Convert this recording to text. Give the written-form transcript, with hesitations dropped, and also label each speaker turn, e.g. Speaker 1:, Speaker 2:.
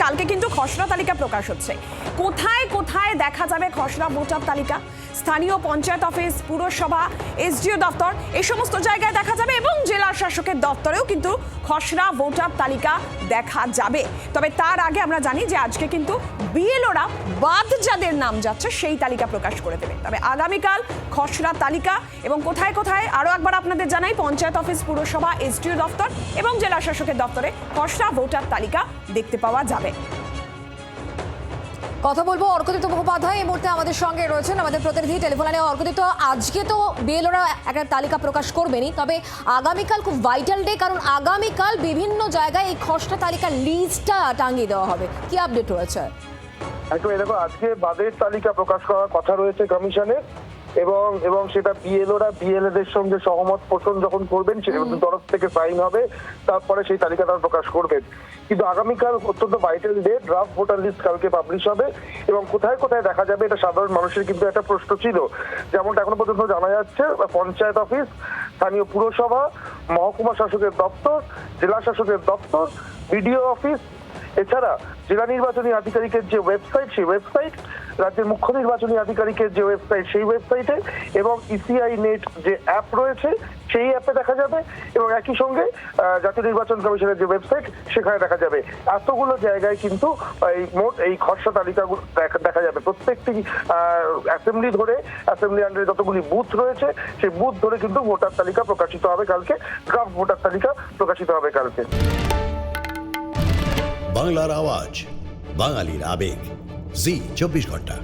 Speaker 1: কালকে কিন্তু খসড়া তালিকা প্রকাশ হচ্ছে। কোথায় কোথায় দেখা যাবে খসড়া ভোটার তালিকা? স্থানীয় পঞ্চায়েত অফিস, পুরসভা, এসডিও দপ্তর, এই সমস্ত জায়গায় দেখা যাবে এবং জেলা শাসকের দপ্তরেও কিন্তু খসড়া ভোটার তালিকা দেখা যাবে। তবে তার আগে আমরা জানি যে আজকে কিন্তু বিএলওরা বাদ যাদের নাম যাচ্ছে সেই তালিকা প্রকাশ করে দেবে। তবে আগামীকাল খসড়া তালিকা এবং কোথায় কোথায় আরও একবার আপনাদের জানাই, পঞ্চায়েত অফিস, পুরসভা, এসডিও দপ্তর এবং জেলা শাসকের দপ্তরে খসড়া ভোটার তালিকা দেখতে পাওয়া যাবে।
Speaker 2: কথা বলবো অর্কদিত্য মুখোপাধ্যায় এই মুহূর্তে আমাদের সঙ্গে রয়েছেন, আমাদের প্রতিনিধি টেলিফোন লাইনে। অর্কদিত্য, আজকে তো বিএলওরা একটা তালিকা প্রকাশ করবেনই, তবে আগামীকাল খুব ভাইটাল ডে, কারণ আগামীকাল বিভিন্ন জায়গায় এই খসড়া তালিকার লিস্টটা টাঙিয়ে দেওয়া হবে। কি আপডেট রয়েছে?
Speaker 3: একদম, দেখো আজকে বাদের তালিকা প্রকাশ করার কথা রয়েছে কমিশনের, এবং সেটা বিএলওরা বিএলএদের সঙ্গে সহমত পোষণ যখন করবেন সেটা তরফ থেকে সাইন হবে, তারপরে সেই তালিকাটা প্রকাশ করবেন। কিন্তু আগামীকাল অত্যন্ত vital day, draft voter list কালকে পাবলিশ হবে এবং কোথায় কোথায় দেখা যাবে এটা সাধারণ মানুষের কিন্তু একটা প্রশ্ন ছিল। যেমনটা এখনো পর্যন্ত জানা যাচ্ছে, পঞ্চায়েত অফিস, স্থানীয় পুরসভা, মহকুমা শাসকের দপ্তর, জেলা শাসকের দপ্তর, বিডিও অফিস, এছাড়া জেলা নির্বাচনী আধিকারিকের যে ওয়েবসাইট সেই ওয়েবসাইট, রাজ্যের মুখ্য নির্বাচনী আধিকারিকের যে ওয়েবসাইট সেই ওয়েবসাইটে, এবং ইসিআই নেট যে অ্যাপ রয়েছে সেই অ্যাপে দেখা যাবে, এবং একই সঙ্গে জাতীয় নির্বাচন কমিশনের যে ওয়েবসাইট সেখানে দেখা যাবে। এতগুলো জায়গায় কিন্তু মোট এই খসড়া তালিকাগুলো দেখা যাবে। প্রত্যেকটি অ্যাসেম্বলি ধরে, অ্যাসেম্বলি আন্ডারে যতগুলি বুথ রয়েছে সেই বুথ ধরে কিন্তু ভোটার তালিকা প্রকাশিত হবে কালকে, ড্রাফট ভোটার তালিকা প্রকাশিত হবে কালকে।
Speaker 4: বাংলার আওয়াজ, বাঙালির আবেগ, জি 24 ঘন্টা।